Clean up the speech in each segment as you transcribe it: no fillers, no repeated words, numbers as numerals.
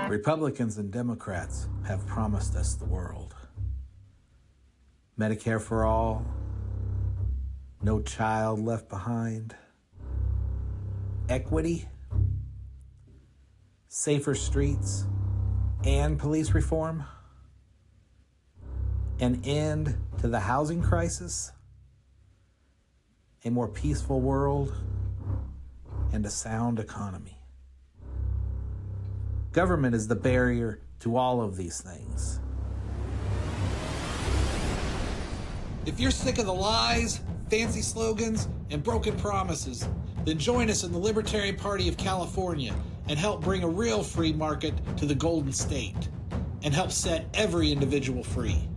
Republicans and Democrats have promised us the world. Medicare for all, no child left behind, equity, safer streets, and police reform, an end to the housing crisis, a more peaceful world, and a sound economy. Government is the barrier to all of these things. If you're sick of the lies, fancy slogans, and broken promises, then join us in the Libertarian Party of California and help bring a real free market to the Golden State and help set every individual free.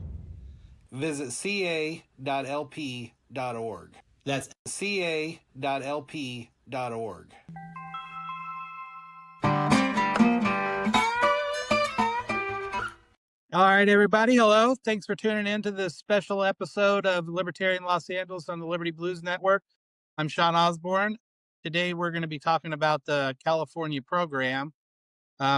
Visit ca.lp.org. That's ca.lp.org. All right, everybody. Hello. Thanks for tuning in to this special episode of Libertarian Los Angeles on the Liberty Blues Network. I'm Sean Osborne. Today, we're going to be talking about the California program.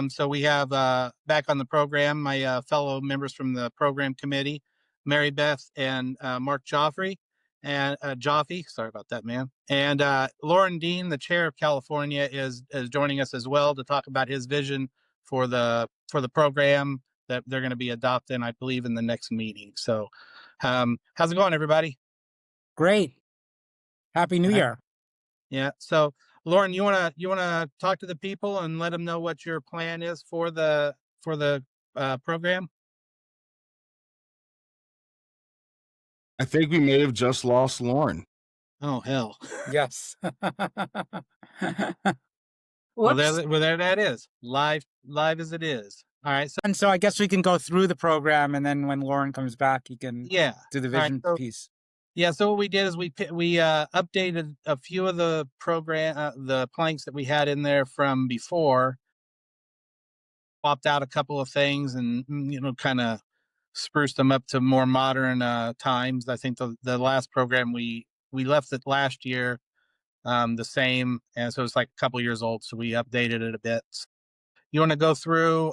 So we have back on the program my fellow members from the program committee, Mary Beth and Mark Joffrey, and Joffe. Sorry about that, man. And Lauren Dean, the chair of California, is joining us as well to talk about his vision for the program that they're going to be adopting, I believe, in the next meeting. So, how's it going, everybody? Great. Happy New Year. Yeah. So, Lauren, you wanna talk to the people and let them know what your plan is for the program? I think we may have just lost Lauren. Oh hell! Yes. Well, there that is. Live as it is. All right. So I guess we can go through the program, and then when Lauren comes back, you can do the vision piece. Yeah. So what we did is we updated a few of the the planks that we had in there from before. Swapped out a couple of things, and kind of spruced them up to more modern times. I think the last program we left it last year the same, and so it's like a couple years old. So we updated it a bit. You want to go through?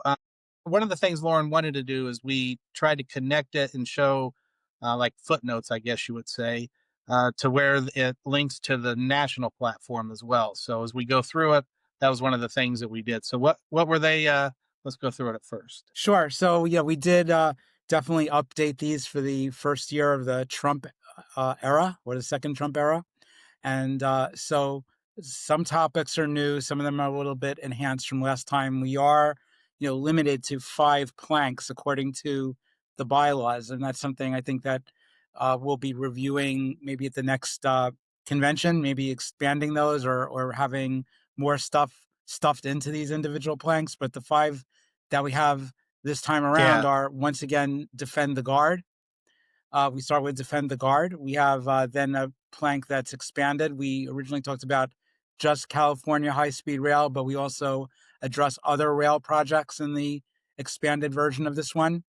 One of the things Lauren wanted to do is we tried to connect it and show like footnotes, I guess you would say, to where it links to the national platform as well. So as we go through it, that was one of the things that we did. So what were they? Let's go through it at first. Sure. So yeah, we did definitely update these for the first year of the Trump era, or the second Trump era. And so some topics are new. Some of them are a little bit enhanced from last time. We are, limited to 5 planks according to the bylaws. And that's something I think that we'll be reviewing maybe at the next convention, maybe expanding those or having more stuff stuffed into these individual planks. But the 5 that we have this time around are, once again, defend the guard. We start with defend the guard. We have then a plank that's expanded. We originally talked about just California high-speed rail, but we also address other rail projects in the expanded version of this one.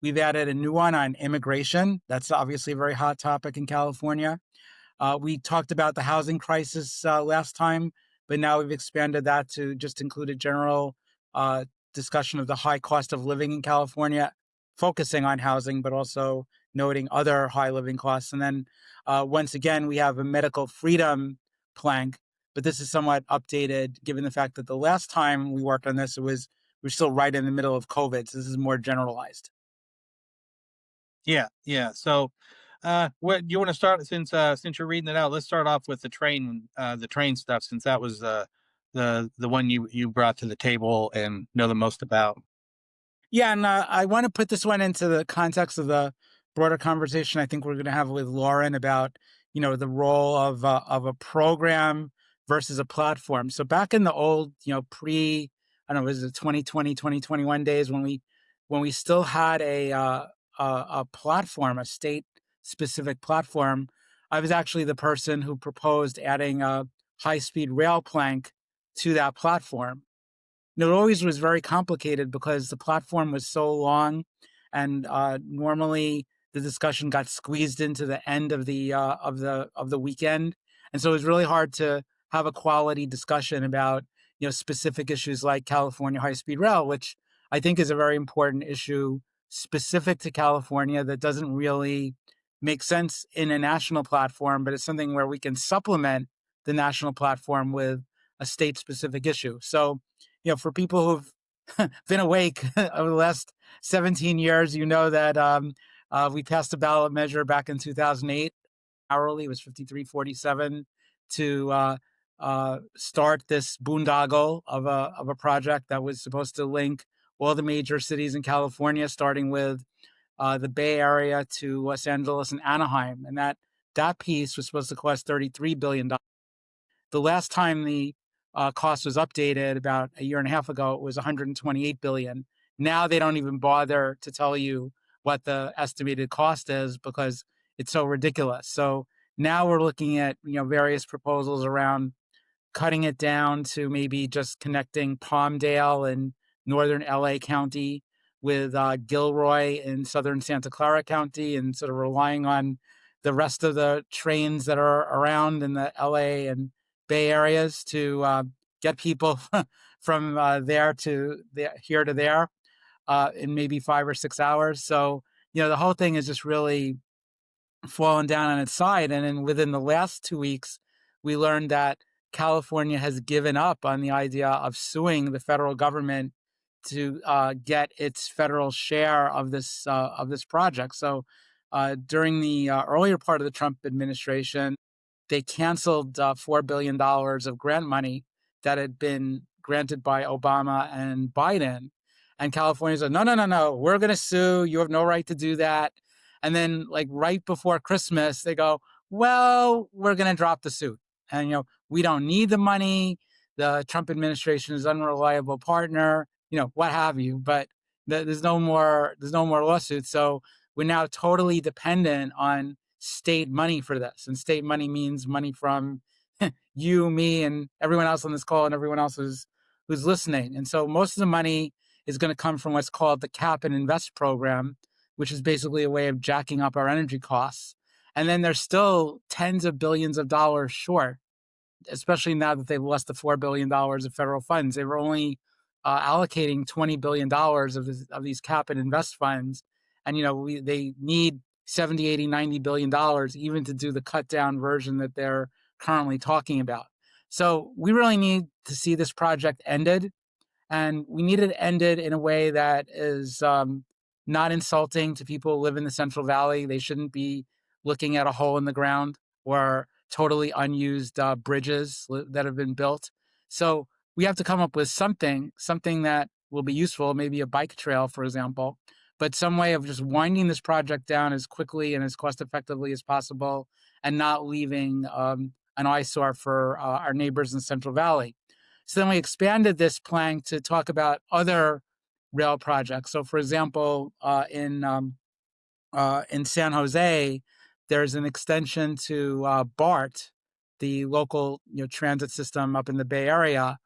We've added a new one on immigration. That's obviously a very hot topic in California. We talked about the housing crisis last time, but now we've expanded that to just include a general discussion of the high cost of living in California, focusing on housing, but also noting other high living costs. And then once again, we have a medical freedom plank, but this is somewhat updated given the fact that the last time we worked on this, we're still right in the middle of COVID. So this is more generalized. Yeah. So what you want to start, since you're reading it out, let's start off with the train stuff, since that was the one you brought to the table and know the most about. Yeah, and I want to put this one into the context of the broader conversation I think we're going to have with Lauren about, the role of a program versus a platform. So back in the old, pre, I don't know, was it 2020, 2021 days when we still had a platform, a state-specific platform, I was actually the person who proposed adding a high-speed rail plank to that platform. It always was very complicated because the platform was so long, and normally the discussion got squeezed into the end of the weekend, and so it was really hard to have a quality discussion about specific issues like California high-speed rail, which I think is a very important issue specific to California that doesn't really make sense in a national platform, but it's something where we can supplement the national platform with a state specific issue. So, for people who've been awake over the last 17 years, that we passed a ballot measure back in 2008. Hourly was 53.47 to start this boondoggle of a project that was supposed to link all the major cities in California, starting with the Bay Area to Los Angeles and Anaheim, and that piece was supposed to cost $33 billion. The last time the cost was updated about a year and a half ago, it was 128 billion. Now they don't even bother to tell you what the estimated cost is because it's so ridiculous. So now we're looking at various proposals around cutting it down to maybe just connecting Palmdale and northern LA County with Gilroy in southern Santa Clara County, and sort of relying on the rest of the trains that are around in the LA and Bay areas to get people from there to here to there in maybe 5 or 6 hours. So, the whole thing is just really fallen down on its side. And then within the last 2 weeks, we learned that California has given up on the idea of suing the federal government to get its federal share of this project. So during the earlier part of the Trump administration, they canceled $4 billion of grant money that had been granted by Obama and Biden. And California said, no, we're going to sue. You have no right to do that. And then, like, right before Christmas, they go, well, we're going to drop the suit. And, we don't need the money. The Trump administration is an unreliable partner, what have you. But there's no more lawsuits. So we're now totally dependent on state money for this. And state money means money from you, me, and everyone else on this call and everyone else who's listening. And so most of the money is going to come from what's called the Cap and Invest program, which is basically a way of jacking up our energy costs. And then they're still tens of billions of dollars short, especially now that they've lost the $4 billion of federal funds. They were only allocating $20 billion of these cap and invest funds. And, they need 70, 80, 90 billion dollars even to do the cut down version that they're currently talking about. So we really need to see this project ended. And we need it ended in a way that is not insulting to people who live in the Central Valley. They shouldn't be looking at a hole in the ground or totally unused bridges that have been built. So we have to come up with something that will be useful, maybe a bike trail, for example, but some way of just winding this project down as quickly and as cost effectively as possible and not leaving an eyesore for our neighbors in the Central Valley. So then we expanded this plan to talk about other rail projects. So, for example, in San Jose, there's an extension to BART, the local transit system up in the Bay Area.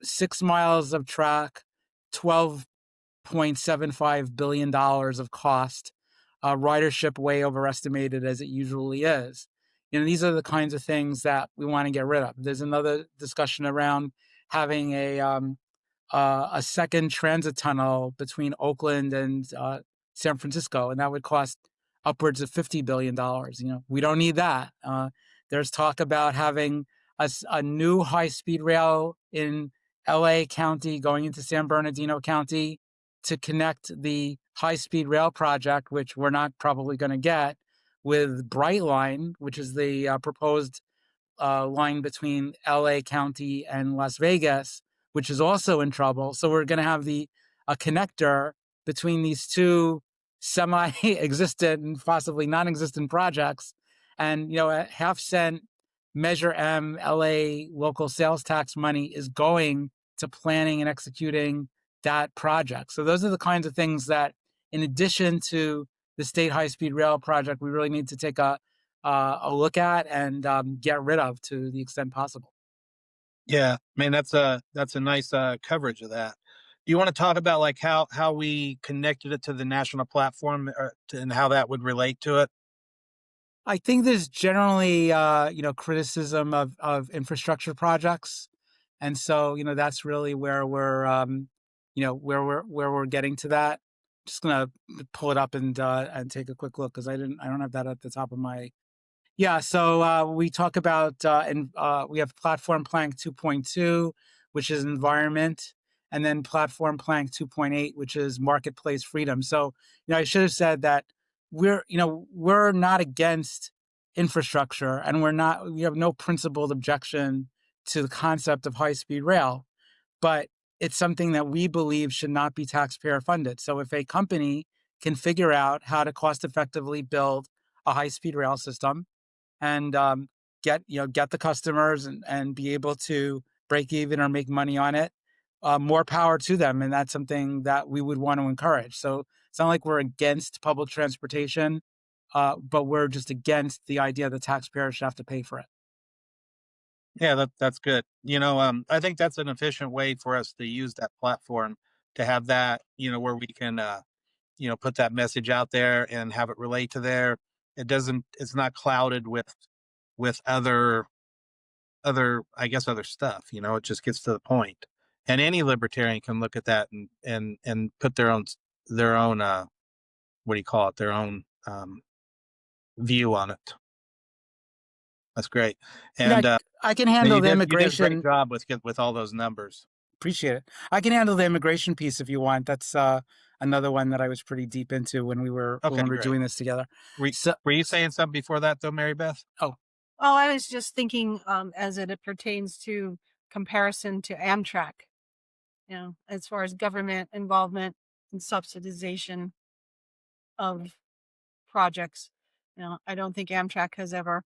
6 miles of track, $12.75 billion of cost. Ridership way overestimated as it usually is. These are the kinds of things that we want to get rid of. There's another discussion around having a second transit tunnel between Oakland and San Francisco, and that would cost upwards of $50 billion. We don't need that. There's talk about having a new high-speed rail in LA County going into San Bernardino County to connect the high-speed rail project, which we're not probably going to get, with Brightline, which is the proposed line between LA County and Las Vegas, which is also in trouble. So we're going to have a connector between these two semi-existent and possibly non-existent projects. And, a half-cent Measure M LA local sales tax money is going to planning and executing that project. So those are the kinds of things that, in addition to the state high-speed rail project, we really need to take a look at and get rid of to the extent possible. Yeah, man, that's a nice coverage of that. Do you want to talk about like how we connected it to the national platform and how that would relate to it? I think there's generally, criticism of infrastructure projects. And so, that's really where we're where we're getting to that. Just gonna pull it up and take a quick look because I don't have that at the top of my. Yeah, so we talk about we have Platform Plank 2.2, which is environment, and then Platform Plank 2.8, which is marketplace freedom. So, I should have said that we're not against infrastructure, and we have no principled objection to the concept of high-speed rail, but it's something that we believe should not be taxpayer funded. So if a company can figure out how to cost effectively build a high-speed rail system and get the customers and be able to break even or make money on it, more power to them. And that's something that we would want to encourage. So it's not like we're against public transportation, but we're just against the idea that taxpayers should have to pay for it. Yeah, that's good. I think that's an efficient way for us to use that platform to have that, where we can, put that message out there and have it relate to there. It's not clouded with other, I guess, other stuff. It just gets to the point. And any libertarian can look at that and put their own, what do you call it? Their own view on it. That's great. And I can handle the you immigration. did a great job with all those numbers. Appreciate it. I can handle the immigration piece if you want. That's another one that I was pretty deep into when we were doing this together. Were you saying something before that though, Mary Beth? Oh, I was just thinking as it pertains to comparison to Amtrak, as far as government involvement and subsidization of projects. I don't think Amtrak has ever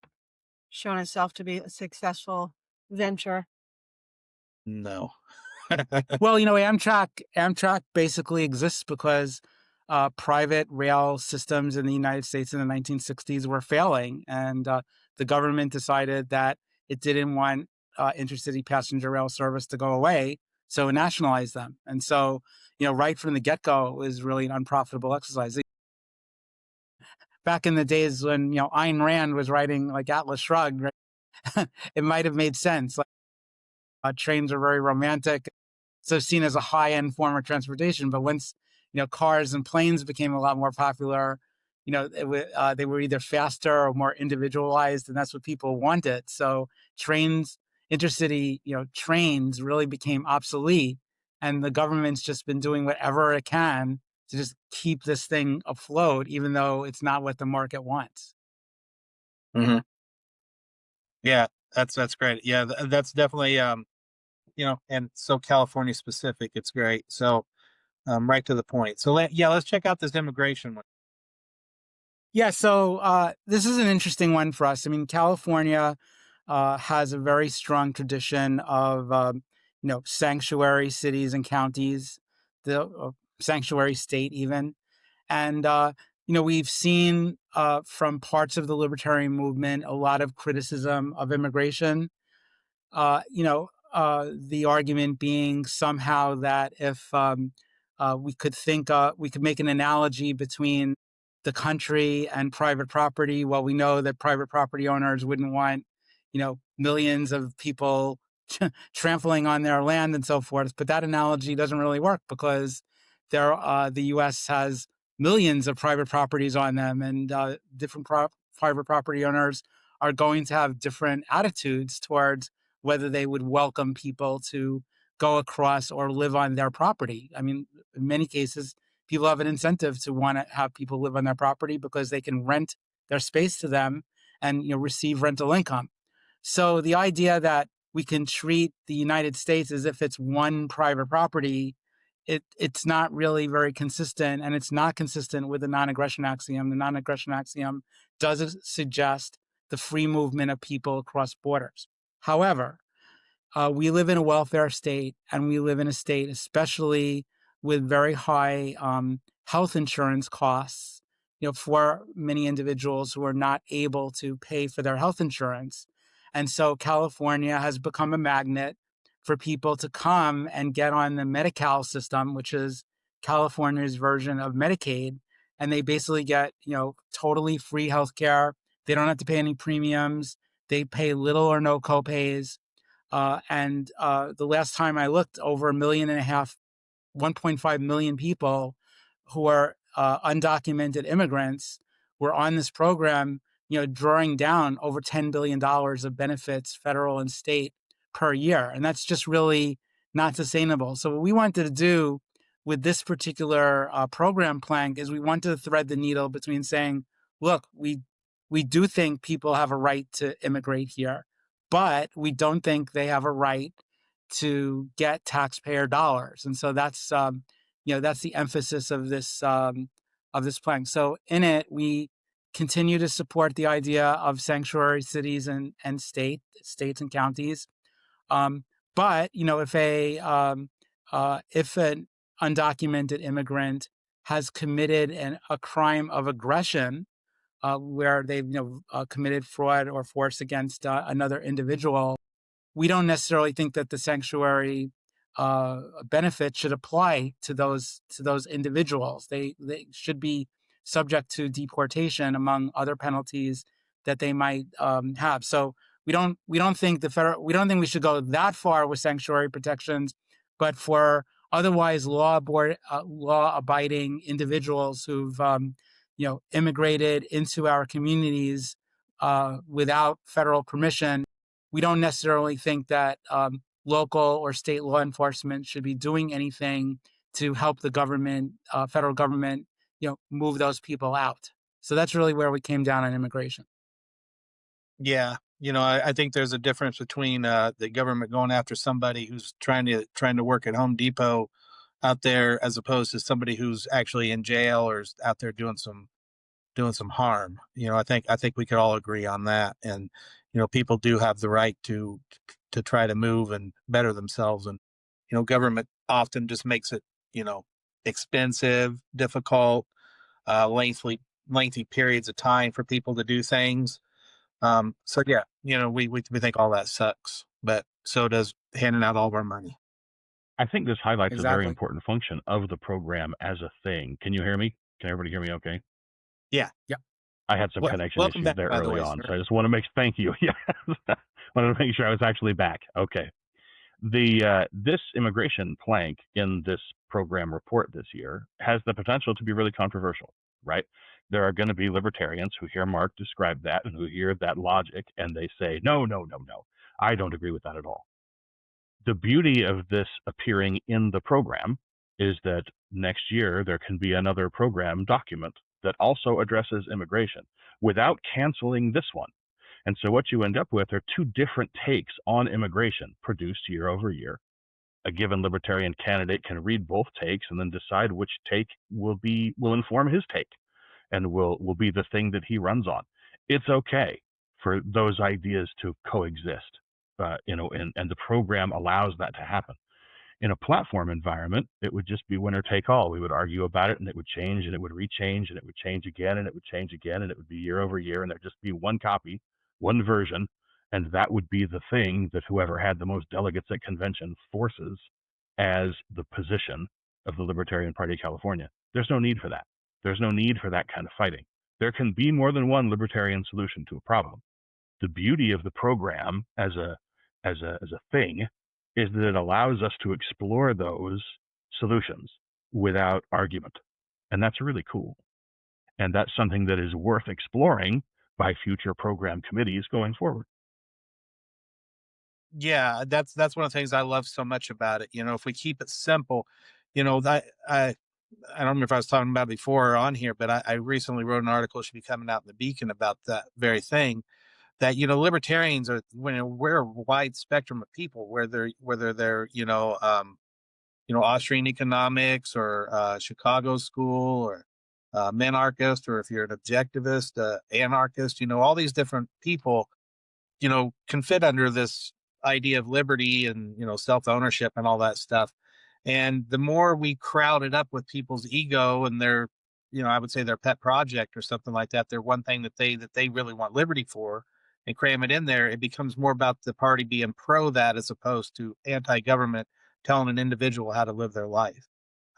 shown itself to be a successful venture. No. Well, Amtrak basically exists because private rail systems in the United States in the 1960s were failing, and the government decided that it didn't want intercity passenger rail service to go away, so it nationalized them. And so, right from the get-go, it was really an unprofitable exercise. Back in the days when Ayn Rand was writing like Atlas Shrugged, right? It might have made sense. Trains are very romantic, so seen as a high-end form of transportation. But once cars and planes became a lot more popular, they were either faster or more individualized, and that's what people wanted. So trains, intercity, trains really became obsolete, and the government's just been doing whatever it can to just keep this thing afloat, even though it's not what the market wants. Mm-hmm. Yeah, that's great. Yeah, that's definitely and so California specific. It's great. So right to the point. So let's check out this immigration one. Yeah, so this is an interesting one for us. I mean, California has a very strong tradition of sanctuary cities and counties, the sanctuary state even, and we've seen from parts of the libertarian movement a lot of criticism of immigration. The argument being somehow that if we could make an analogy between the country and private property. Well, we know that private property owners wouldn't want, millions of people trampling on their land and so forth. But that analogy doesn't really work because the U.S. has millions of private properties on them, and different private property owners are going to have different attitudes towards whether they would welcome people to go across or live on their property. I mean, in many cases, people have an incentive to want to have people live on their property because they can rent their space to them and receive rental income. So the idea that we can treat the United States as if it's one private property, it's not really very consistent, and it's not consistent with the non-aggression axiom. The non-aggression axiom does suggest the free movement of people across borders. However, we live in a welfare state, and we live in a state, especially with very high health insurance costs, for many individuals who are not able to pay for their health insurance. And so California has become a magnet for people to come and get on the Medi-Cal system, which is California's version of Medicaid. And they basically get, totally free healthcare. They don't have to pay any premiums. They pay little or no copays. And the last time I looked, over 1.5 million 1.5 million people who are undocumented immigrants were on this program, drawing down over $10 billion of benefits, federal and state, per year. And that's just really not sustainable. So what we wanted to do with this particular program plank is we wanted to thread the needle between saying, look, we do think people have a right to immigrate here, but we don't think they have a right to get taxpayer dollars. And so that's that's the emphasis of this plank. So in it, we continue to support the idea of sanctuary cities and states and counties. But if an undocumented immigrant has committed a crime of aggression, where they've committed fraud or force against another individual, we don't necessarily think that the sanctuary benefit should apply to those individuals. They should be subject to deportation, among other penalties that they might have. So we don't think we should go that far with sanctuary protections, but for otherwise law-abiding individuals who've immigrated into our communities without federal permission, we don't necessarily think that local or state law enforcement should be doing anything to help the government, federal government, move those people out. So that's really where we came down on immigration. Yeah. I think there's a difference between the government going after somebody who's trying to work at Home Depot out there, as opposed to somebody who's actually in jail or is out there doing some harm. I think we could all agree on that. And people do have the right to try to move and better themselves. And government often just makes it expensive, difficult, lengthy periods of time for people to do things. So yeah, we think all that sucks, but so does handing out all of our money. I think this highlights a very Exactly. important function of the program as a thing. Can you hear me? Can everybody hear me okay? Yeah. Yeah. I had some connection welcome issues back, there by the early way, on, sir. so I just want to thank you. Yeah, wanted to make sure I was actually back. Okay. This immigration plank in this program report this year has the potential to be really controversial, right? There are going to be libertarians who hear Mark describe that and who hear that logic and they say, no, I don't agree with that at all. The beauty of this appearing in the program is that next year there can be another program document that also addresses immigration without canceling this one. And so what you end up with are two different takes on immigration produced year over year. A given libertarian candidate can read both takes and then decide which take will inform his take and will be the thing that he runs on. It's okay for those ideas to coexist, and the program allows that to happen. In a platform environment, it would just be winner take all. We would argue about it and it would change and it would rechange and it would change again and it would change again and it would be year over year and there'd just be one copy, one version, and that would be the thing that whoever had the most delegates at convention forces as the position of the Libertarian Party of California. There's no need for that. There's no need for that kind of fighting. There can be more than one libertarian solution to a problem. The beauty of the program as a thing is that it allows us to explore those solutions without argument. And that's really cool. And that's something that is worth exploring by future program committees going forward. Yeah, that's one of the things I love so much about it. If we keep it simple, that I don't remember if I was talking about it before or on here, but I recently wrote an article, should be coming out in the Beacon, about that very thing. That libertarians are, we're a wide spectrum of people, whether they're Austrian economics or Chicago school or minarchist, or if you're an objectivist, anarchist, all these different people, can fit under this idea of liberty and self-ownership and all that stuff. And the more we crowd it up with people's ego and their, I would say their pet project or something like that, their one thing that they really want liberty for, and cram it in there, it becomes more about the party being pro that as opposed to anti-government telling an individual how to live their life.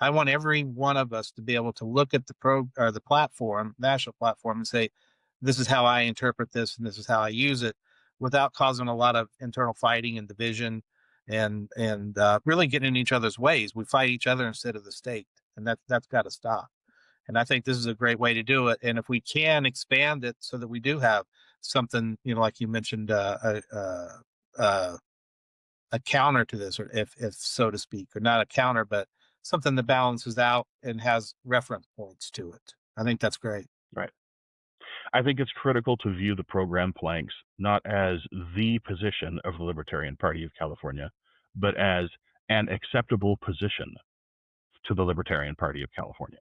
I want every one of us to be able to look at the platform, national platform, and say, this is how I interpret this and this is how I use it, without causing a lot of internal fighting and division. and really getting in each other's ways. We fight each other instead of the state, and that's got to stop. And I think this is a great way to do it. And if we can expand it so that we do have something, like you mentioned, a counter to this, or if so to speak, or not a counter, but something that balances out and has reference points to it. I think that's great. Right. I think it's critical to view the program planks not as the position of the Libertarian Party of California, but as an acceptable position to the Libertarian Party of California.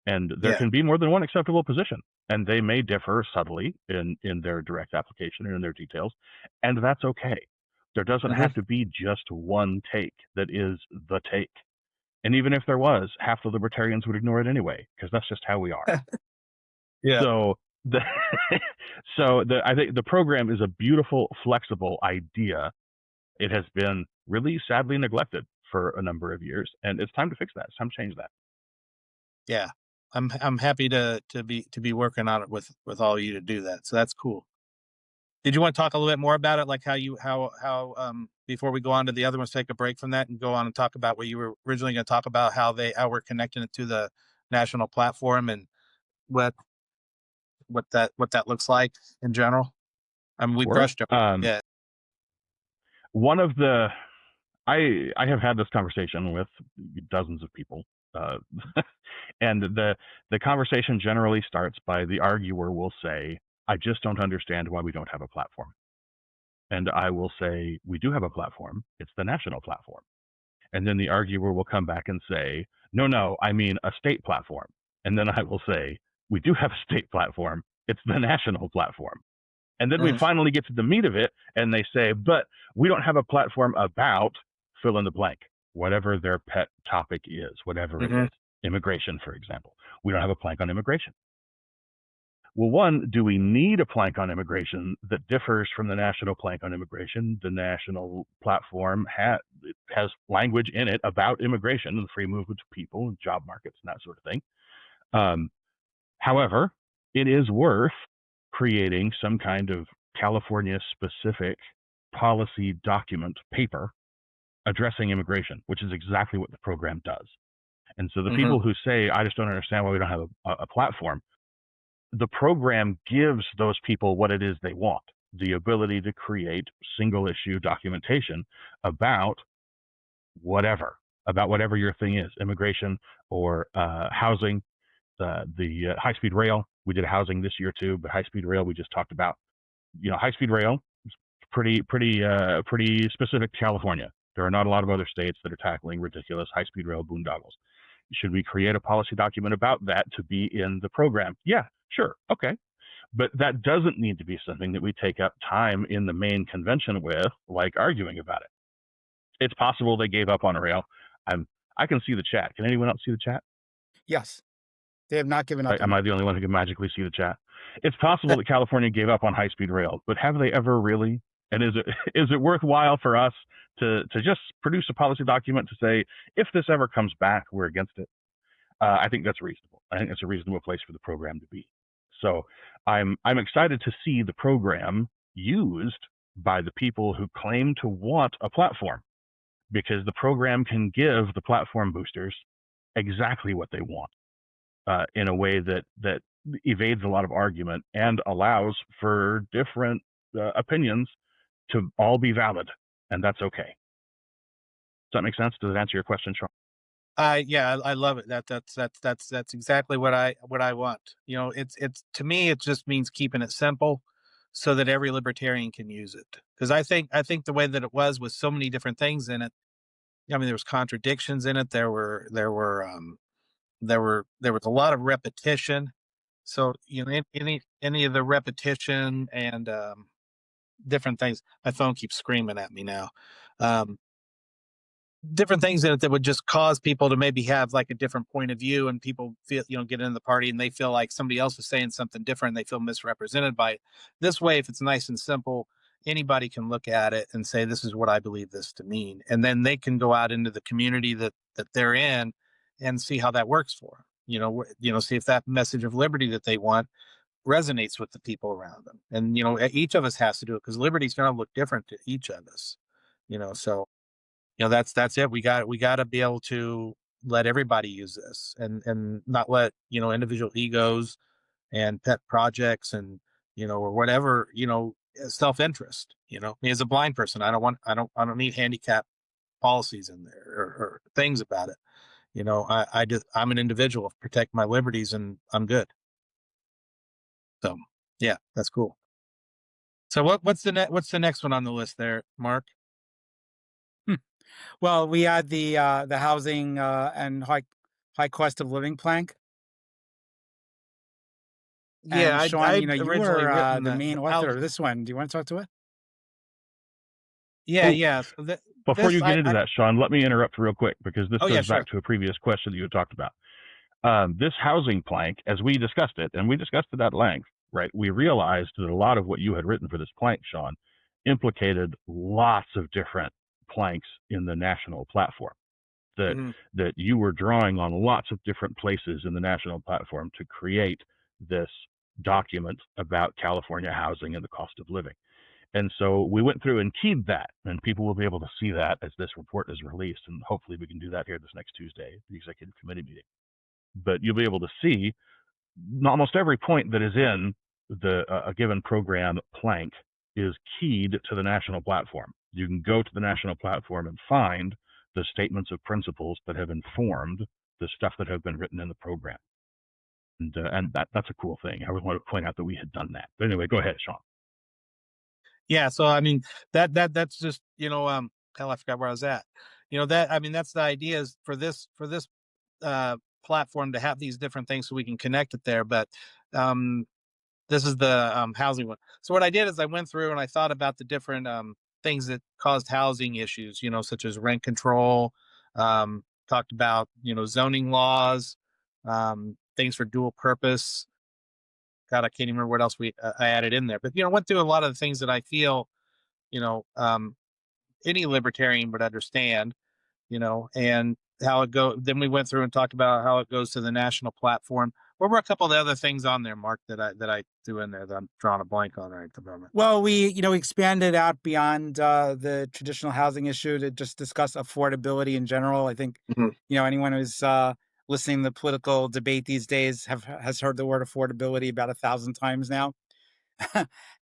And there can be more than one acceptable position, and they may differ subtly in their direct application and in their details, and that's okay. There doesn't have to be just one take that is the take. And even if there was, half the libertarians would ignore it anyway, because that's just how we are. Yeah. So I think the program is a beautiful, flexible idea. It has been really sadly neglected for a number of years, and it's time to fix that. It's time to change that. Yeah. I'm happy to be working on it with all of you to do that. So that's cool. Did you want to talk a little bit more about it, like how before we go on to the other ones, take a break from that and go on and talk about what you were originally going to talk about, how we're connecting it to the national platform and what that looks like in general? I mean, we brushed over. Yeah. One of the I have had this conversation with dozens of people, and the conversation generally starts by the arguer will say, "I just don't understand why we don't have a platform." And I will say, "We do have a platform. It's the national platform." And then the arguer will come back and say, "No, I mean a state platform." And then I will say, "We do have a state platform. It's the national platform." And then we finally get to the meat of it, and they say, "But we don't have a platform about fill in the blank," whatever their pet topic is, whatever it is. Immigration, for example. We don't have a plank on immigration. Well, one, do we need a plank on immigration that differs from the national plank on immigration? The national platform has language in it about immigration and the free movement of people and job markets and that sort of thing. However, it is worth creating some kind of California-specific policy document paper addressing immigration, which is exactly what the program does. And so the people who say, "I just don't understand why we don't have a platform," the program gives those people what it is they want, the ability to create single issue documentation about whatever your thing is, immigration or housing, the high-speed rail. We did housing this year too, but high-speed rail we just talked about. High-speed rail is pretty specific to California. There are not a lot of other states that are tackling ridiculous high-speed rail boondoggles. Should we create a policy document about that to be in the program? Yeah, sure, okay. But that doesn't need to be something that we take up time in the main convention with, like arguing about it. It's possible they gave up on a rail. I can see the chat. Can anyone else see the chat? Yes. They have not given up. Am I the only one who can magically see the chat? It's possible that California gave up on high-speed rail, but have they ever really? And is it worthwhile for us to just produce a policy document to say, if this ever comes back, we're against it? I think that's reasonable. I think that's a reasonable place for the program to be. So I'm excited to see the program used by the people who claim to want a platform, because the program can give the platform boosters exactly what they want in a way that evades a lot of argument and allows for different opinions to all be valid, and that's okay. Does that make sense? Does it answer your question, Sean? Yeah, I love it. That's exactly what I want. It's to me, it just means keeping it simple so that every libertarian can use it. Because I think the way that it was with so many different things in it, I mean, there was contradictions in it. There was a lot of repetition. So any of the repetition and different things. My phone keeps screaming at me now. Different things in it that would just cause people to maybe have like a different point of view, and people feel, get in the party and they feel like somebody else is saying something different. And they feel misrepresented by it. This way, if it's nice and simple, anybody can look at it and say, this is what I believe this to mean. And then they can go out into the community that they're in and see how that works for them. See if that message of liberty that they want resonates with the people around them. And, each of us has to do it, because liberty's going to look different to each of us, so that's it. We got to be able to let everybody use this, and not let individual egos and pet projects and or whatever self-interest. Me as a blind person, I don't need handicap policies in there, or things about it. I'm an individual, protect my liberties, and I'm good. So yeah, that's cool. So what's the next one on the list there, Mark? Well, we had the housing and high cost of living plank. Yeah, And Sean, I'd you originally were written the the main author of this one. Do you want to talk to it? yeah, Oh, yeah. So Before you get into I that, Sean, let me interrupt real quick, because this oh yeah, goes sure. back to a previous question that you had talked about. This housing plank, as we discussed it, and we discussed it at length, right? We realized that a lot of what you had written for this plank, Sean, implicated lots of different planks in the national platform. Mhm. That you were drawing on lots of different places in the national platform to create this document about California housing and the cost of living. And so we went through and keyed that, and people will be able to see that as this report is released. And hopefully we can do that here this next Tuesday, the executive committee meeting. But you'll be able to see almost every point that is in a given program plank is keyed to the national platform. You can go to the national platform and find the statements of principles that have informed the stuff that have been written in the program. And that's a cool thing. I would want to point out that we had done that. But anyway, go ahead, Sean. Yeah, so I mean that's just hell, I forgot where I was at. That's the idea, is for this platform to have these different things so we can connect it there. But this is the housing one. So what I did is I went through and I thought about the different things that caused housing issues, such as rent control, talked about zoning laws, things for dual purpose. God, I can't even remember what else I added in there. But went through a lot of the things that I feel you know um, any libertarian would understand, and how it go. Then we went through and talked about how it goes to the national platform. What were a couple of the other things on there, Mark, that I threw in there that I'm drawing a blank on right at the moment? Well, we expanded out beyond the traditional housing issue to just discuss affordability in general. I think Mhm. Anyone who's listening to the political debate these days has heard the word affordability about 1,000 times now.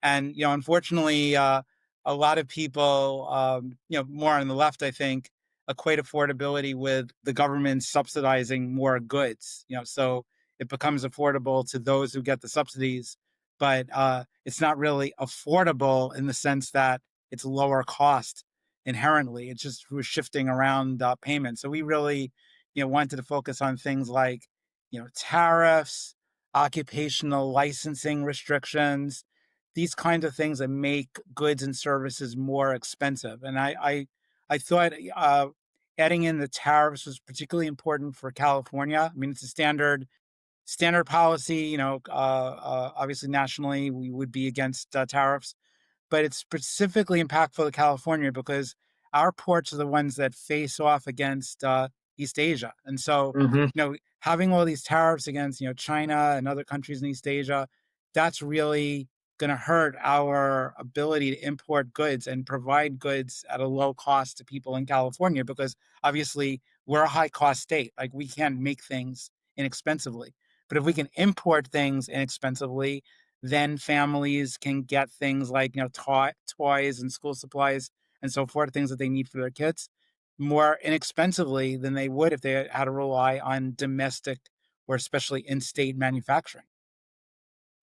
And unfortunately, a lot of people, more on the left, I think, equate affordability with the government subsidizing more goods. So it becomes affordable to those who get the subsidies, but it's not really affordable in the sense that it's lower cost inherently. It's just we're shifting around payments. So we really, wanted to focus on things like, tariffs, occupational licensing restrictions, these kinds of things that make goods and services more expensive. And I thought adding in the tariffs was particularly important for California. I mean, it's a standard policy. Obviously nationally we would be against tariffs, but it's specifically impactful to California because our ports are the ones that face off against East Asia. And so, Mhm. having all these tariffs against, China and other countries in East Asia, that's really going to hurt our ability to import goods and provide goods at a low cost to people in California, because obviously we're a high cost state. Like, we can't make things inexpensively. But if we can import things inexpensively, then families can get things like toys and school supplies and so forth, things that they need for their kids, more inexpensively than they would if they had to rely on domestic or especially in-state manufacturing.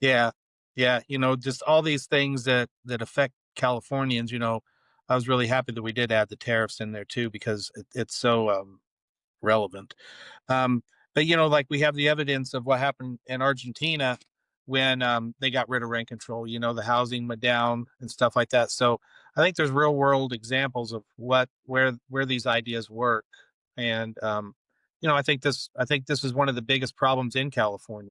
Yeah, yeah. Just all these things that affect Californians. I was really happy that we did add the tariffs in there too, because it's so relevant. Um, but like we have the evidence of what happened in Argentina when they got rid of rent control. The housing went down and stuff like that. So I think there's real world examples of where these ideas work, and I think this is one of the biggest problems in California.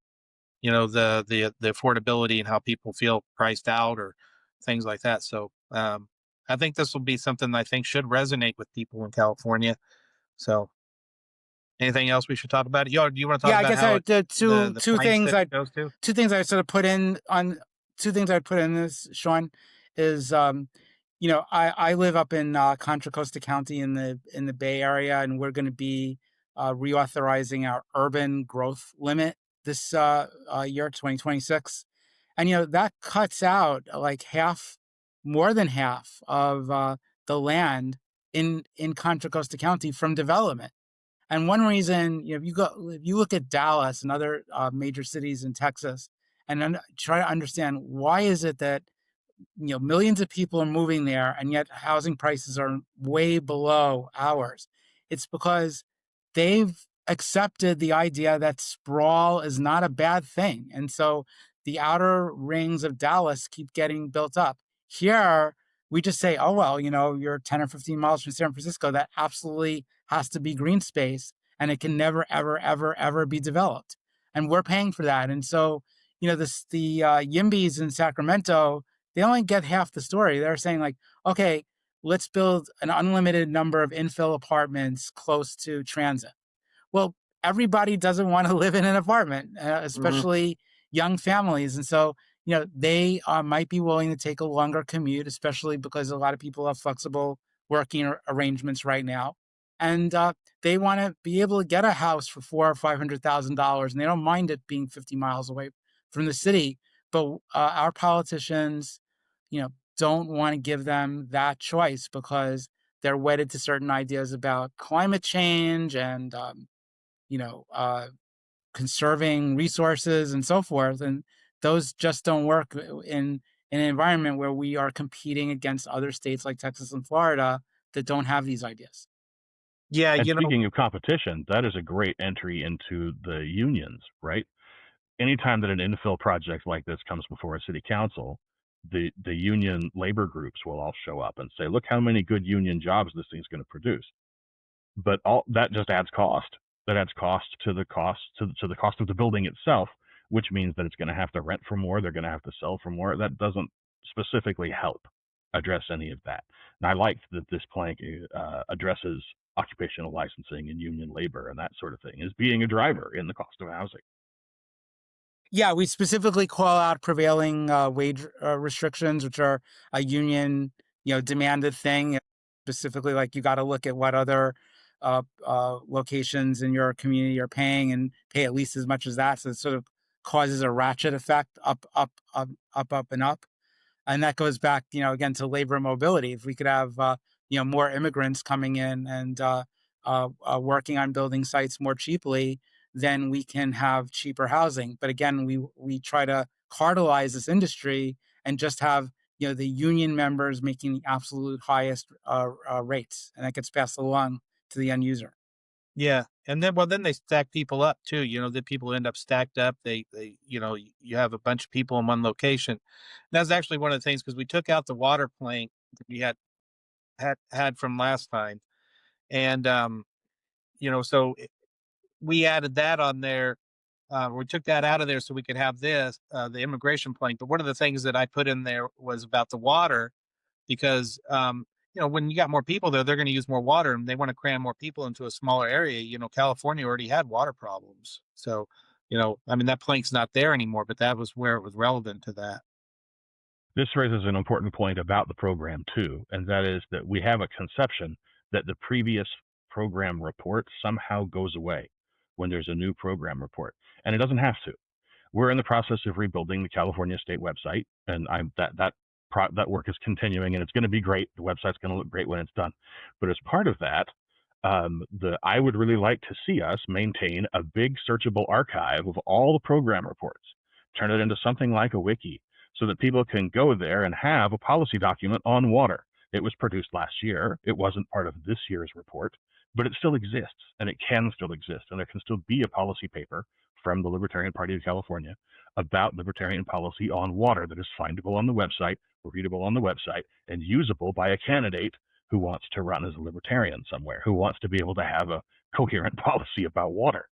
The affordability and how people feel priced out or things like that. So I think this will be something I think should resonate with people in California. So anything else we should talk about? Do you want to talk Yeah, I about guess how I did the two planks things that I it goes to? two things I sort of put in on two things I put in this, Sean, is I live up in Contra Costa County in the Bay Area, and we're going to be reauthorizing our urban growth limit this year, 2026, and that cuts out like more than half of the land in Contra Costa County from development. And one reason, if you look at Dallas and other major cities in Texas, and then try to understand why is it that millions of people are moving there and yet housing prices are way below ours. It's because they've accepted the idea that sprawl is not a bad thing. And so the outer rings of Dallas keep getting built up. Here, we just say, oh, well, you're 10 or 15 miles from San Francisco. That absolutely has to be green space, and it can never, ever, ever, ever be developed. And we're paying for that. And so, the YIMBYs in Sacramento, they only get half the story. They're saying like, okay, let's build an unlimited number of infill apartments close to transit. Well, everybody doesn't want to live in an apartment, especially young families. And so, they might be willing to take a longer commute, especially because a lot of people have flexible working arrangements right now. And they want to be able to get a house for $400,000 or $500,000, and they don't mind it being 50 miles away from the city. But our politicians, don't want to give them that choice because they're wedded to certain ideas about climate change and, conserving resources and so forth. And those just don't work in an environment where we are competing against other states like Texas and Florida that don't have these ideas. Yeah, And speaking of competition, that is a great entry into the unions, right? Anytime that an infill project like this comes before a city council, the union labor groups will all show up and say, look how many good union jobs this thing's going to produce. But all that just adds cost. That adds cost to the cost of the building itself, which means that it's going to have to rent for more. They're going to have to sell for more. That doesn't specifically help address any of that. And I like that this plank addresses occupational licensing and union labor and that sort of thing as being a driver in the cost of housing. Yeah, we specifically call out prevailing wage restrictions, which are a union, demanded thing. Specifically, like, you got to look at what other locations in your community are paying and pay at least as much as that. So it sort of causes a ratchet effect up, up, up, up, up, and up. And that goes back, again, to labor mobility. If we could have, more immigrants coming in and working on building sites more cheaply, then we can have cheaper housing. But again, we try to cartelize this industry and just have the union members making the absolute highest rates, and that gets passed along to the end user. Yeah, and then they stack people up too. The people end up stacked up. They you have a bunch of people in one location. And that's actually one of the things, because we took out the water plank that we had from last time, and so we added that on there. We took that out of there so we could have this the immigration plank. But one of the things that I put in there was about the water, because when you got more people there, they're going to use more water, and they want to cram more people into a smaller area. California already had water problems, so that plank's not there anymore. But that was where it was relevant to that. This raises an important point about the program too, and that is that we have a conception that the previous program report somehow goes away when there's a new program report, and it doesn't have to. We're in the process of rebuilding the California State website, and that work is continuing, and it's going to be great. The website's going to look great when it's done. But as part of that, I would really like to see us maintain a big searchable archive of all the program reports, turn it into something like a wiki, so that people can go there and have a policy document on water. It was produced last year. It wasn't part of this year's report, but it still exists, and it can still exist, and there can still be a policy paper from the Libertarian Party of California about libertarian policy on water that is findable on the website, readable on the website, and usable by a candidate who wants to run as a libertarian somewhere, who wants to be able to have a coherent policy about water.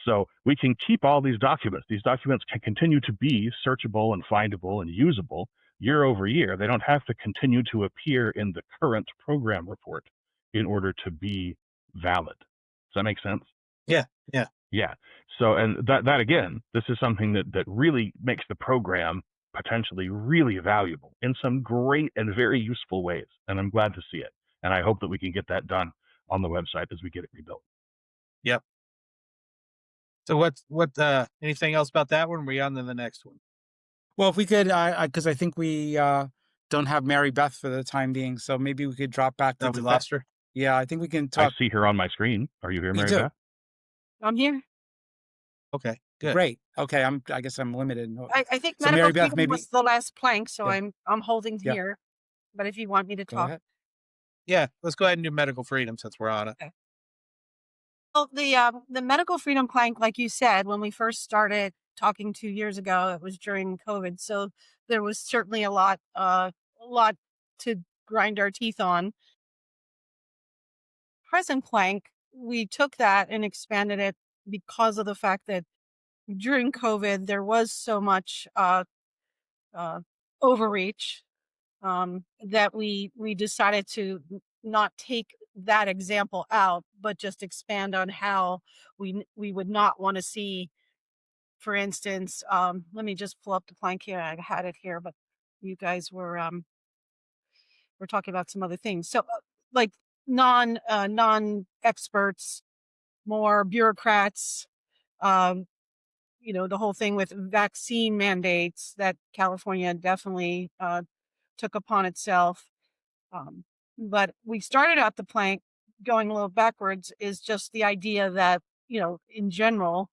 So we can keep all these documents. These documents can continue to be searchable and findable and usable year over year. They don't have to continue to appear in the current program report in order to be valid. Does that make sense? Yeah. So, and that again, this is something that really makes the program potentially really valuable in some great and very useful ways. And I'm glad to see it. And I hope that we can get that done on the website as we get it rebuilt. Yep. So what anything else about that one? We're on to the next one. Well, if we could, because I think we don't have Mary Beth for the time being, so maybe we could drop back to Oh, we lost her. Yeah, I think we can I talk. see her on my screen. Are you here, You Mary do. Beth? I'm here. Okay, good. Great. Okay, I guess I'm limited. I think So medical Mary Beth, freedom maybe was the last plank, so Yeah. I'm holding Yeah. here. But if you want me to Go talk, ahead. Yeah, let's go ahead and do medical freedom since we're on it. okay. Well, the medical freedom plank, like you said, when we first started talking 2 years ago, it was during COVID, so there was certainly a lot to grind our teeth on. Present plank, we took that and expanded it because of the fact that during COVID there was so much overreach that we decided to not take that example out, but just expand on how we would not want to see. For instance, let me just pull up the plank here. I had it here, but you guys were talking about some other things. So, like non experts, more bureaucrats. Um, the whole thing with vaccine mandates that California definitely took upon itself. Um, but we started out the plank going a little backwards is just the idea that, in general,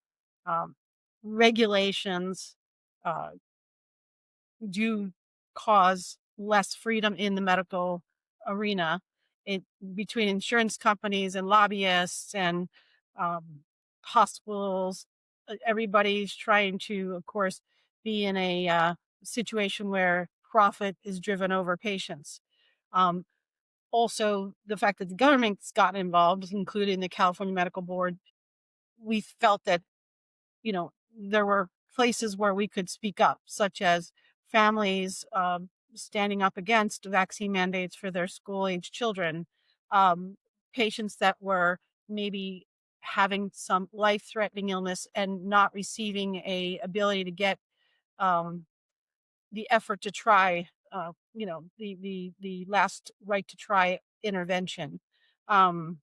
um, regulations uh, do cause less freedom in the medical arena between insurance companies and lobbyists and um, hospitals. Everybody's trying to, of course, be in a situation where profit is driven over patients. Um, Also, the fact that the government's gotten involved, including the California Medical Board, we felt that, there were places where we could speak up, such as families standing up against vaccine mandates for their school-age children, um, patients that were maybe having some life-threatening illness and not receiving a ability to get um, the effort to try, the last right to try intervention, um,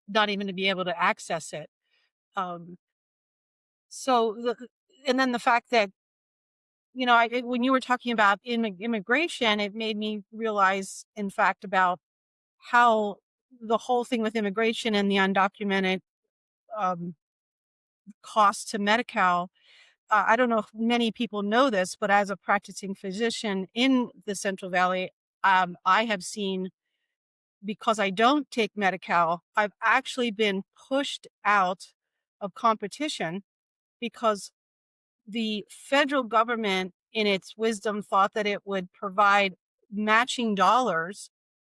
not even to be able to access it. Um, so, and then the fact that, when you were talking about immigration, it made me realize, in fact, about how the whole thing with immigration and the undocumented um, cost to Medi-Cal. I don't know if many people know this, but as a practicing physician in the Central Valley, I have seen, because I don't take Medi-Cal, I've actually been pushed out of competition because the federal government, in its wisdom, thought that it would provide matching dollars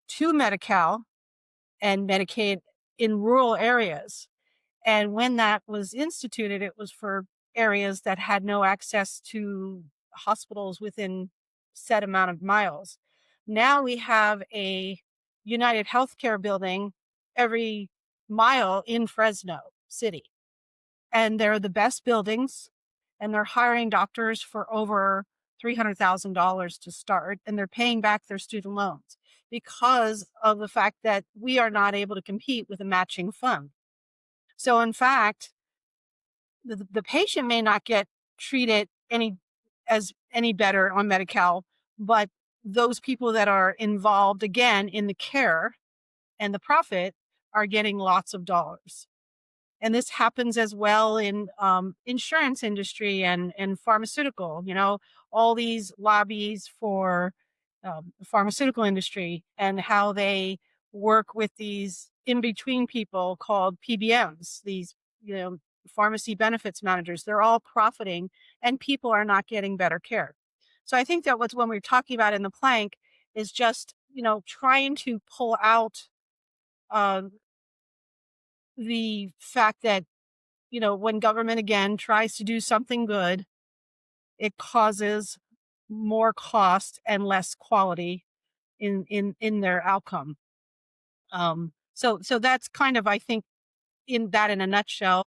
to Medi-Cal and Medicaid in rural areas. And when that was instituted, it was for areas that had no access to hospitals within set amount of miles. Now we have a United Healthcare building every mile in Fresno City. And they're the best buildings, and they're hiring doctors for over $300,000 to start, and they're paying back their student loans because of the fact that we are not able to compete with a matching fund. So in fact, the patient may not get treated any better on Medi-Cal, but those people that are involved again in the care and the profit are getting lots of dollars. And this happens as well in insurance industry and pharmaceutical. All these lobbies for the pharmaceutical industry and how they work with these in between people called PBMs. These pharmacy benefits managers. They're all profiting, and people are not getting better care. So I think that what's when we're talking about in the plank is just trying to pull out the fact that when government again tries to do something good, it causes more cost and less quality in their outcome. So that's kind of, I think, in a nutshell.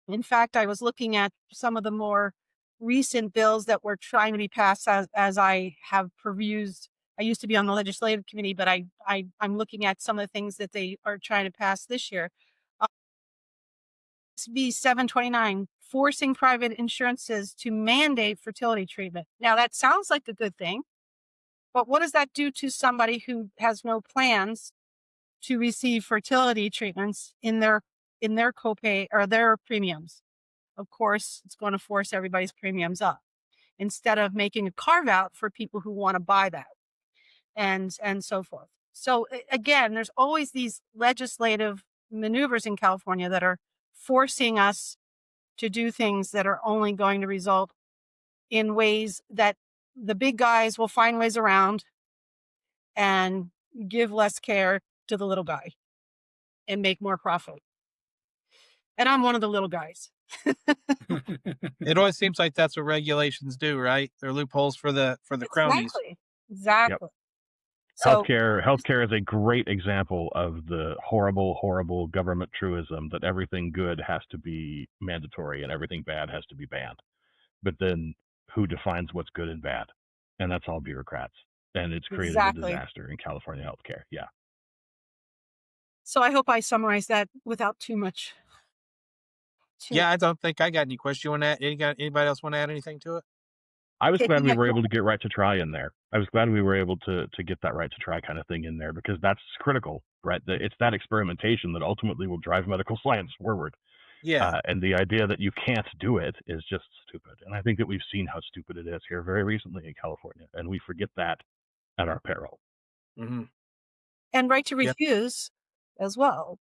In fact, I was looking at some of the more recent bills that were trying to be passed as I have perused. I used to be on the legislative committee, but I'm looking at some of the things that they are trying to pass this year. SB 729, forcing private insurances to mandate fertility treatment. Now that sounds like a good thing, but what does that do to somebody who has no plans to receive fertility treatments in their copay or their premiums? Of course, it's going to force everybody's premiums up instead of making a carve out for people who want to buy that and so forth. So again, there's always these legislative maneuvers in California that are forcing us to do things that are only going to result in ways that the big guys will find ways around and give less care to the little guy and make more profit. And I'm one of the little guys. It always seems like that's what regulations do, right? They're loopholes for the cronies. Exactly. Yep. So Healthcare is a great example of the horrible government truism that everything good has to be mandatory and everything bad has to be banned. But then who defines what's good and bad? And that's all bureaucrats. And it's created a disaster in California healthcare. Yeah. So I hope I summarized that without too much. Yeah, I don't think I got any questions. You want to anybody else want to add anything to it? I was glad we were able to get right to try in there. I was glad we were able to get that right to try kind of thing in there, because that's critical, right? It's that experimentation that ultimately will drive medical science forward. Yeah. And the idea that you can't do it is just stupid. And I think that we've seen how stupid it is here very recently in California, and we forget that at our peril. Mm-hmm. And right to refuse as well.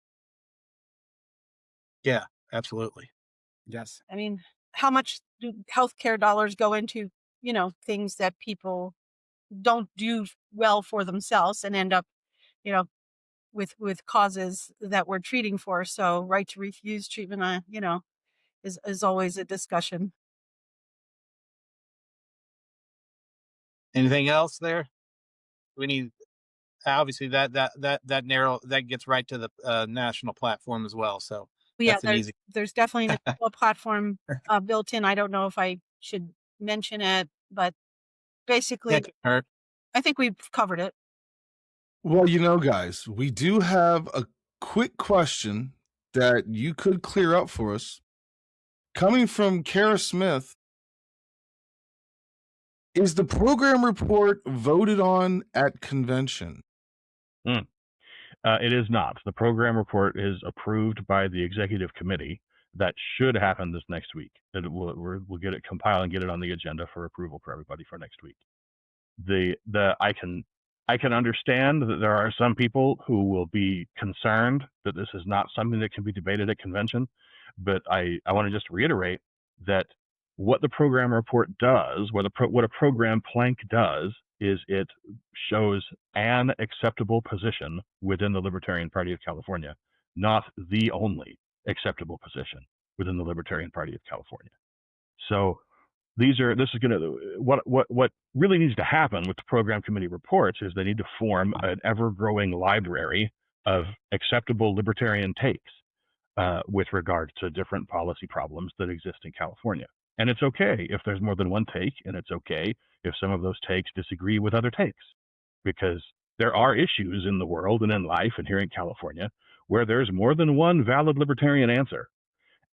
Yeah, absolutely. Yes. I mean, how much do healthcare dollars go into, things that people don't do well for themselves and end up, with causes that we're treating for. So right to refuse treatment, is always a discussion. Anything else there? We need, obviously that gets right to the national platform as well. So that's there's definitely a national platform built in. I don't know if I should mention it, but basically, I think we've covered it. Well, guys, we do have a quick question that you could clear up for us. Coming from Kara Smith, is the program report voted on at convention? It is not. The program report is approved by the executive committee. That should happen this next week. We'll get it compiled and get it on the agenda for approval for everybody for next week. I can understand that there are some people who will be concerned that this is not something that can be debated at convention, but I want to just reiterate that what the program report does, what a program plank does, is it shows an acceptable position within the Libertarian Party of California, not the only acceptable position within the Libertarian Party of California. So what really needs to happen with the program committee reports is they need to form an ever-growing library of acceptable libertarian takes with regard to different policy problems that exist in California. And it's okay if there's more than one take, and it's okay if some of those takes disagree with other takes, because there are issues in the world and in life and here in California where there's more than one valid libertarian answer.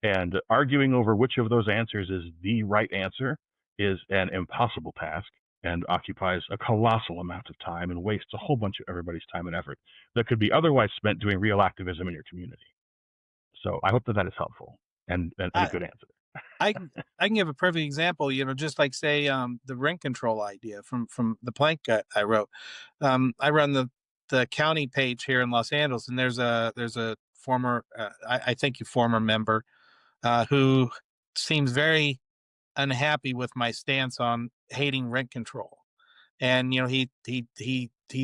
And arguing over which of those answers is the right answer is an impossible task and occupies a colossal amount of time and wastes a whole bunch of everybody's time and effort that could be otherwise spent doing real activism in your community. So I hope that is helpful and a good answer. I can give a perfect example, just like say the rent control idea from the plank I wrote. I run the county page here in Los Angeles, and there's a former I think former member who seems very unhappy with my stance on hating rent control, and he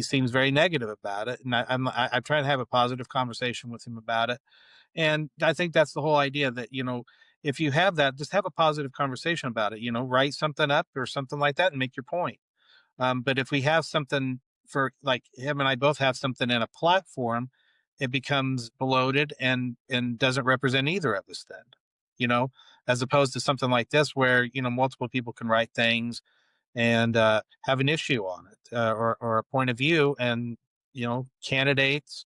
seems very negative about it, and I'm trying to have a positive conversation with him about it, and I think that's the whole idea that if you have that, just have a positive conversation about it. Write something up or something like that and make your point. But if we have something for, like him and I both have something in a platform, it becomes bloated and doesn't represent either of us then. as opposed to something like this where, multiple people can write things and have an issue on it, or a point of view, and candidates,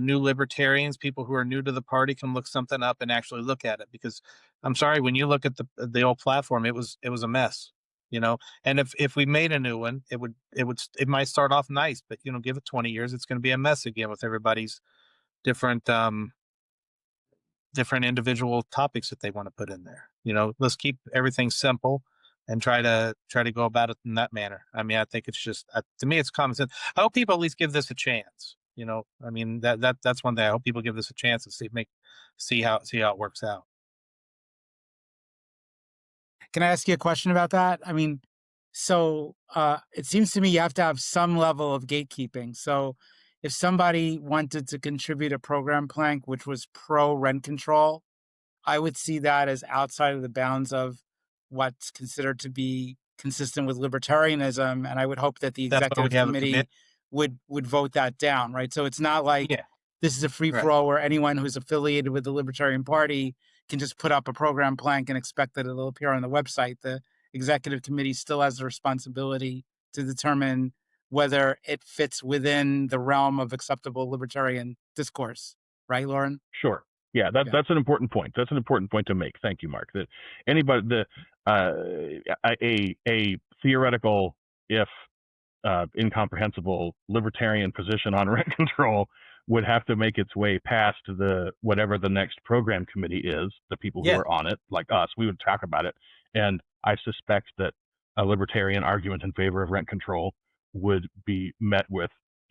new libertarians, people who are new to the party, can look something up and actually look at it. Because I'm sorry, when you look at the old platform, it was a mess. And if we made a new one, it might start off nice, but give it 20 years, it's going to be a mess again with everybody's different different individual topics that they want to put in there. Let's keep everything simple and try to go about it in that manner. I mean, I think it's just, to me, it's common sense. I hope people at least give this a chance. I mean, that's one thing. I hope people give this a chance and see how it works out. Can I ask you a question about that? I mean, so it seems to me you have to have some level of gatekeeping. So if somebody wanted to contribute a program plank which was pro rent control, I would see that as outside of the bounds of what's considered to be consistent with libertarianism, and I would hope that the That's why we executive have a committee would vote that down, right? So it's not like Yeah, this is a free for all where anyone who's affiliated with the Libertarian Party can just put up a program plank and expect that it'll appear on the website. The executive committee still has the responsibility to determine whether it fits within the realm of acceptable libertarian discourse, right, Lauren? Sure. Yeah, that's an important point. That's an important point to make. Thank you, Mark. That anybody, a theoretical, if incomprehensible libertarian position on rent control would have to make its way past whatever the next program committee is, the people who are on it, like us. We would talk about it, and I suspect that a libertarian argument in favor of rent control would be met with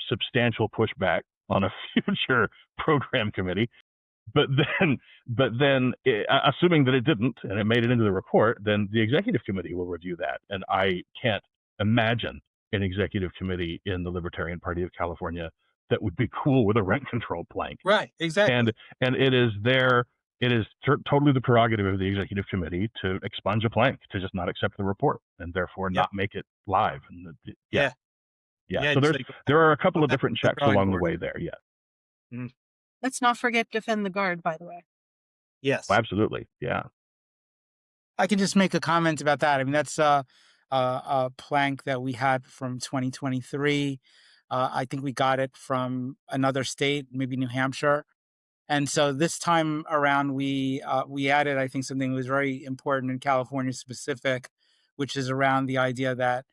substantial pushback on a future program committee. But then, assuming that it didn't and it made it into the report, then the executive committee will review that. And I can't imagine an executive committee in the Libertarian Party of California that would be cool with a rent control plank. Right, exactly. And it is totally the prerogative of the executive committee to expunge a plank, to just not accept the report, and therefore not make it live. And Yeah. So there are a couple of different checks along the way there. Yeah. Mm. Let's not forget defend the guard, by the way. Yes. Oh, absolutely. Yeah. I can just make a comment about that. I mean, that's a plank that we had from 2023. I think we got it from another state, maybe New Hampshire. And so this time around, we added, I think, something that was very important in California specific, which is around the idea that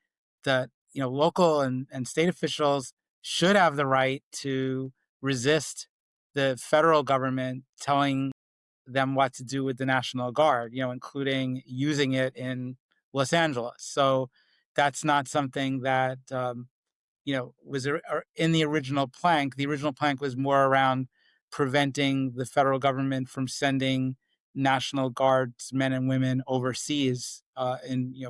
local and state officials should have the right to resist the federal government telling them what to do with the National Guard, including using it in Los Angeles. So that's not something that was in the original plank. The original plank was more around preventing the federal government from sending National Guards men and women overseas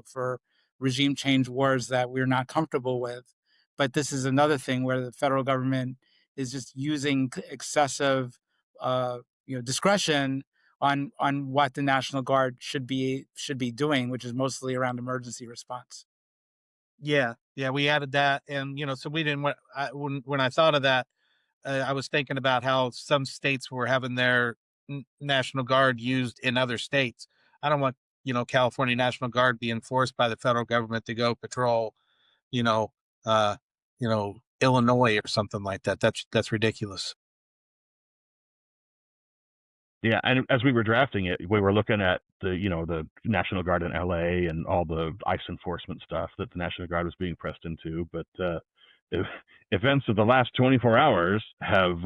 for regime change wars that we're not comfortable with. But this is another thing where the federal government is just using excessive discretion on what the National Guard should be doing, which is mostly around emergency response. Yeah, we added that, and so we didn't. When I thought of that, I was thinking about how some states were having their National Guard used in other states. I don't want California National Guard being forced by the federal government to go patrol, Illinois or something like that. That's ridiculous. Yeah, and as we were drafting it, we were looking at the National Guard in LA and all the ICE enforcement stuff that the National Guard was being pressed into. But events of the last 24 hours have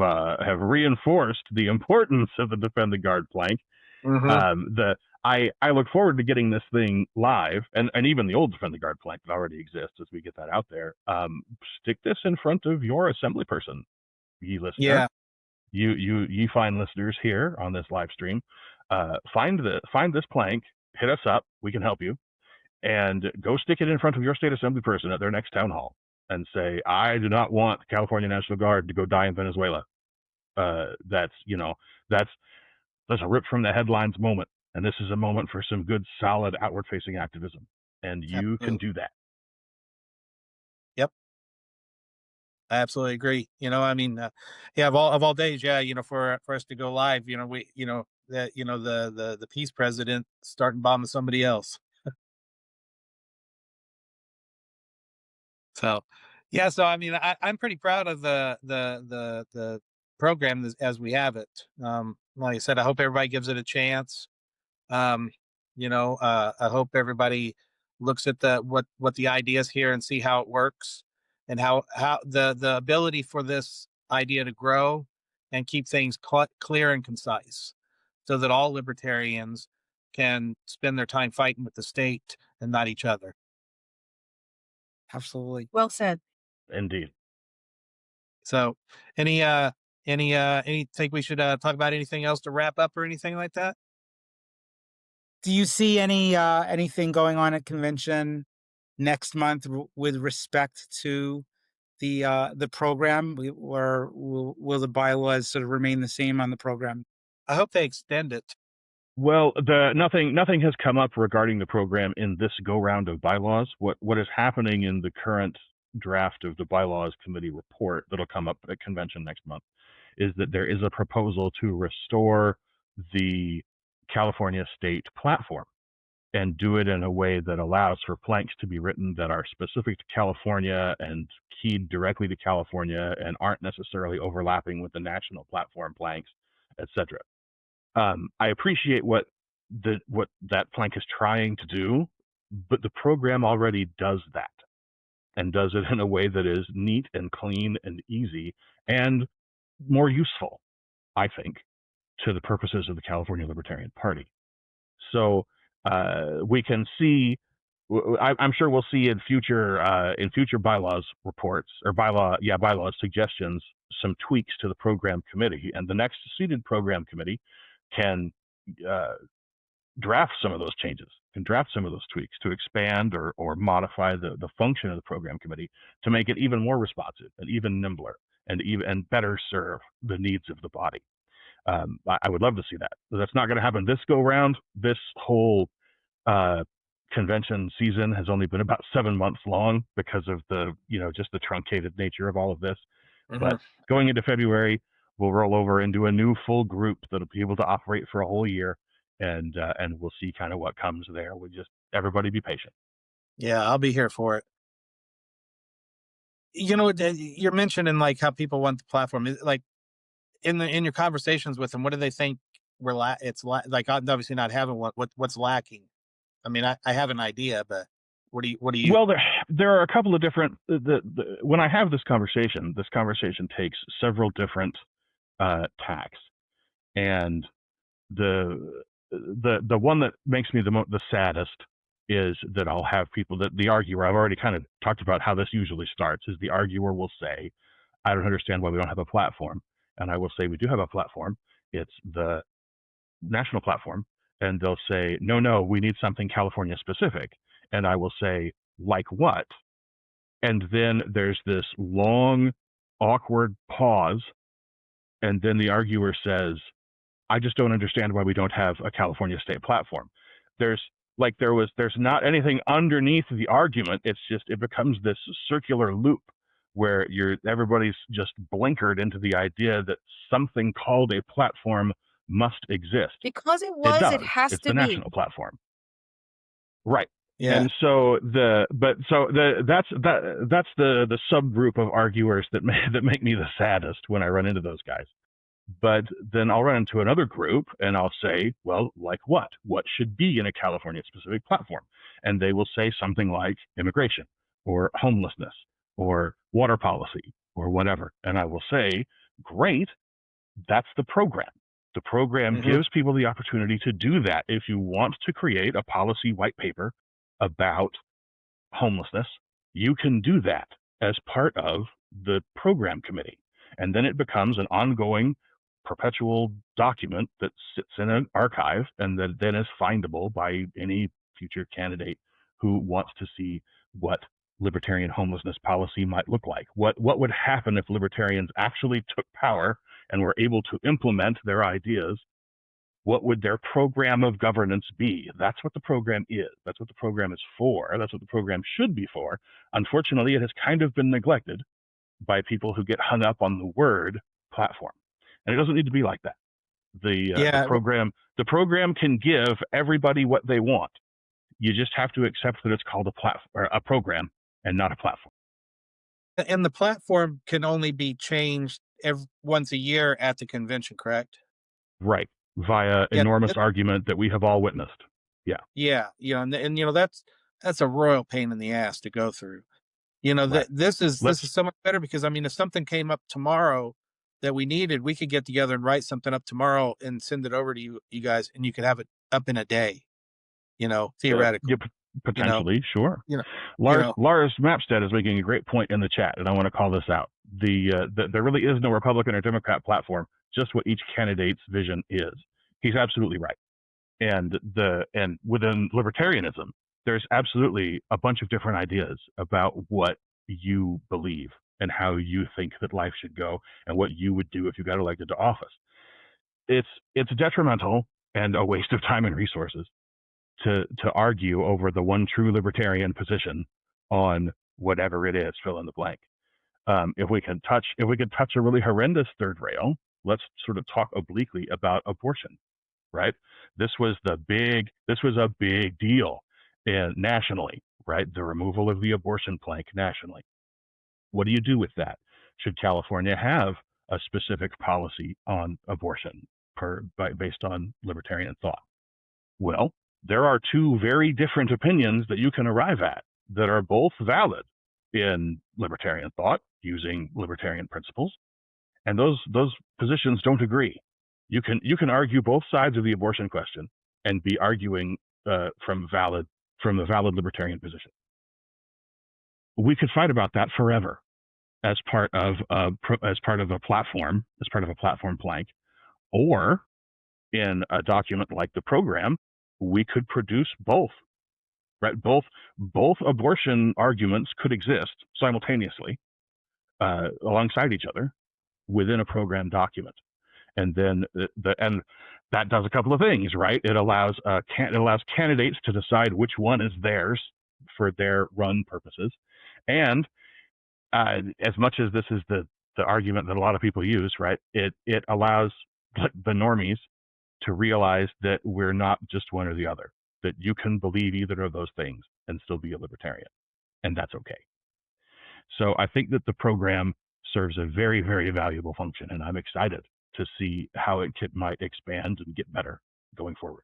reinforced the importance of the Defend the Guard plank. Mm-hmm. I look forward to getting this thing live, and even the old Defend the Guard plank that already exists as we get that out there. Stick this in front of your assembly person, ye listener. Yeah. You fine listeners here on this live stream, find this plank, hit us up, we can help you, and go stick it in front of your state assembly person at their next town hall and say, I do not want the California National Guard to go die in Venezuela. That's a rip from the headlines moment, and this is a moment for some good, solid, outward-facing activism, and you can do that. Yep. I absolutely agree. I mean, yeah, of all days, yeah, for us to go live, we, that, the peace president starting bombing somebody else. So, yeah, so I mean, I'm pretty proud of the program as we have it. Like I said, I hope everybody gives it a chance. Um, I hope everybody looks at what the idea is here and see how it works, and how the ability for this idea to grow and keep things clear and concise, so that all libertarians can spend their time fighting with the state and not each other. Absolutely. Well said. Indeed. So, any think we should talk about anything else to wrap up or anything like that? Do you see anything going on at convention next month with respect to the program, or will the bylaws sort of remain the same on the program? I hope they extend it. Well, nothing has come up regarding the program in this go round of bylaws. What is happening in the current draft of the bylaws committee report that'll come up at convention next month is that there is a proposal to restore the California state platform and do it in a way that allows for planks to be written that are specific to California and keyed directly to California and aren't necessarily overlapping with the national platform planks, etc. I appreciate what that plank is trying to do, but the program already does that, and does it in a way that is neat and clean and easy and more useful, I think, to the purposes of the California Libertarian Party. So we can see. I'm sure we'll see in future bylaws reports or bylaws suggestions some tweaks to the program committee, and the next seated program committee can draft some of those changes, can draft some of those tweaks to expand or modify the function of the program committee to make it even more responsive and even nimbler and better serve the needs of the body. I would love to see that. That's not going to happen this go round. This whole convention season has only been about 7 months long because of just the truncated nature of all of this. Mhm. But going into February, we'll roll over into a new full group that'll be able to operate for a whole year, and we'll see kind of what comes there. We just everybody be patient. Yeah, I'll be here for it. You're mentioning like how people want the platform. Like in your conversations with them, what do they think like obviously not having what's lacking? I mean, I have an idea, but what do you? Well, there are a couple of different. When I have this conversation takes several different tacks, and the one that makes me the saddest is that I'll have people that the arguer. I've already kind of talked about how this usually starts. Is the arguer will say, "I don't understand why we don't have a platform," and I will say, "We do have a platform. It's the national platform." And they'll say, no, we need something California specific. And I will say, like what? And then there's this long, awkward pause. And then the arguer says, I just don't understand why we don't have a California state platform. There's not anything underneath the argument. It's just, it becomes this circular loop where everybody's just blinkered into the idea that something called a platform must exist. Because it does. it has It's to the be. national platform. Right. Yeah. And so that's the subgroup of arguers that make me the saddest when I run into those guys. But then I'll run into another group and I'll say, well, like what? What should be in a California specific platform? And they will say something like immigration or homelessness or water policy or whatever. And I will say, great, that's the program. The program gives people the opportunity to do that. If you want to create a policy white paper about homelessness, you can do that as part of the program committee. And then it becomes an ongoing, perpetual document that sits in an archive and that then is findable by any future candidate who wants to see what libertarian homelessness policy might look like. What would happen if libertarians actually took power and were able to implement their ideas? What would their program of governance be? That's what the program is. That's what the program is for. That's what the program should be for. Unfortunately, it has kind of been neglected, by people who get hung up on the word platform. And it doesn't need to be like that. The program can give everybody what they want. You just have to accept that it's called a program and not a platform. And the platform can only be changed once a year at the convention, correct? Right. Via enormous argument that we have all witnessed. Yeah. Yeah. And that's a royal pain in the ass to go through. Right. This is so much better because if something came up tomorrow that we needed, we could get together and write something up tomorrow and send it over to you guys, and you could have it up in a day. Theoretically. Potentially, sure. Lars Mapstead is making a great point in the chat, and I want to call this out. There really is no Republican or Democrat platform, just what each candidate's vision is. He's absolutely right. And within libertarianism, there's absolutely a bunch of different ideas about what you believe and how you think that life should go and what you would do if you got elected to office. It's detrimental and a waste of time and resources to argue over the one true libertarian position on whatever it is, fill in the blank. If we could touch a really horrendous third rail, let's sort of talk obliquely about abortion, right? This was a big deal nationally, right? The removal of the abortion plank nationally. What do you do with that? Should California have a specific policy on abortion based on libertarian thought? Well, there are two very different opinions that you can arrive at that are both valid in libertarian thought using libertarian principles, and those positions don't agree. You can argue both sides of the abortion question and be arguing from a valid libertarian position. We could fight about that forever as part of a platform plank, or in a document like the program, we could produce both, right? Both abortion arguments could exist simultaneously alongside each other within a program document, and then and that does a couple of things, right? It allows candidates to decide which one is theirs for their run purposes, and as much as this is the argument that a lot of people use, right? It allows the normies to realize that we're not just one or the other, that you can believe either of those things and still be a libertarian, and that's okay. So I think that the program serves a very, very valuable function, and I'm excited to see how it might expand and get better going forward.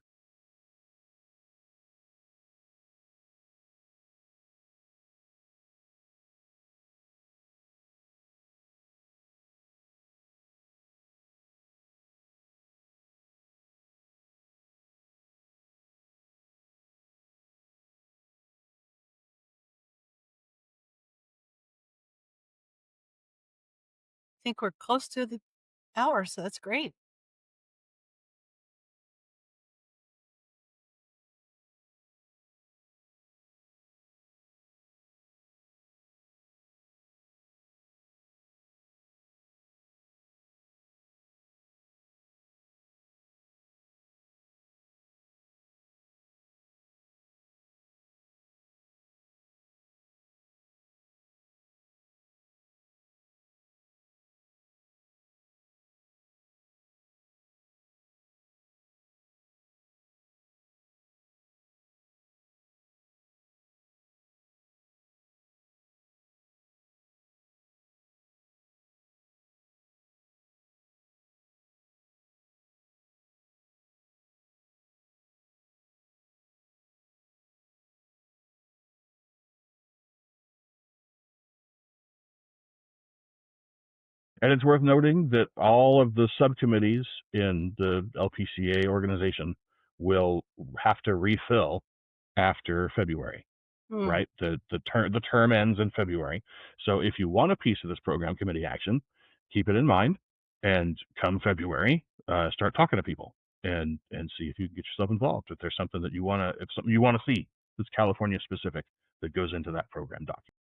I think we're close to the hour, so that's great. And it's worth noting that all of the subcommittees in the LPCA organization will have to refill after February, right? The term ends in February. So if you want a piece of this program committee action, keep it in mind, and come February, start talking to people and see if you can get yourself involved. If there's something that you want to see that's California specific that goes into that program document.